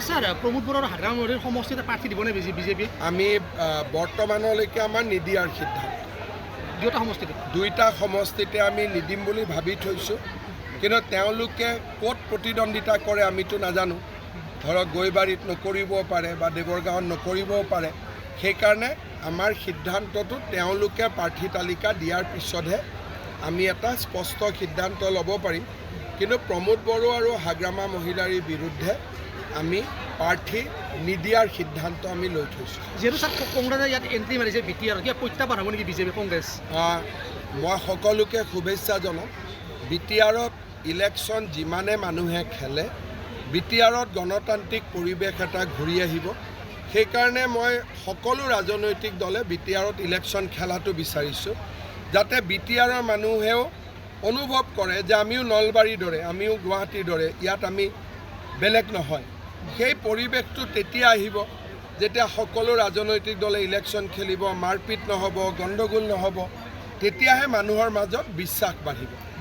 sir Pramod বড়াৰ হাগ্ৰামবাড়িৰ সমষ্টিতে প্ৰাৰ্থী দিবনে বিজেপি আমি বৰ্তমানলৈকে আমাৰ নিদিয়াৰ সিদ্ধান্ত দুটা সমষ্টিতে দুইটা সমষ্টিতে আমি নিদিম বুলি ভাবি থৈছোঁ কিন্তু তেওঁলোকে ক'ত প্ৰতিদ্বন্দ্বিতা কৰে আমিতো নাজানো ধৰক গৈবাৰীত নকৰিবও পাৰে বা দেৱৰগাঁৱত নকৰিবও পাৰে সেইকাৰণে আমাৰ সিদ্ধান্তটো তেওঁলোকে প্ৰাৰ্থী তালিকা দিয়াৰ পিছতহে আমি এটা স্পষ্ট সিদ্ধান্ত ল'ব পাৰিম কিন্তু প্ৰমোদ বড়ো আৰু হাগ্ৰামা মহিলাৰ বিৰুদ্ধে আমি প্ৰাৰ্থী নিদিয়াৰ সিদ্ধান্ত আমি লৈ থৈছোঁ যিহেতু স্যার কংগ্রেসে ইয়াত এন্ট্রি মারিছে BTR কিবা প্রত্যাহ্বান হব নেকি বিজেপি কংগ্রেস মই সকলোকে শুভেচ্ছা জনাম BTRত ইলেকশ্যন যিমানে মানুহে খেলে BTRত গণতান্ত্ৰিক পৰিৱেশ এটা ঘূৰি আহিব সেইকাৰণে মই সকলো ৰাজনৈতিক দলে BTRত ইলেকশ্যন খেলাটো বিচাৰিছোঁ যাতে BTRৰ মানুহেও অনুভৱ কৰে যে আমিও নলবাৰীৰ দৰে আমিও গুৱাহাটীৰ দৰে ইয়াত আমি বেলেগ নহয় সেই পৰিৱেশটো তেতিয়া আহিব যেতিয়া সকলো ৰাজনৈতিক দলে ইলেকশ্যন খেলিব মাৰপিট নহ'ব গণ্ডগোল নহ'ব তেতিয়াহে মানুহৰ মাজত বিশ্বাস বাঢ়িব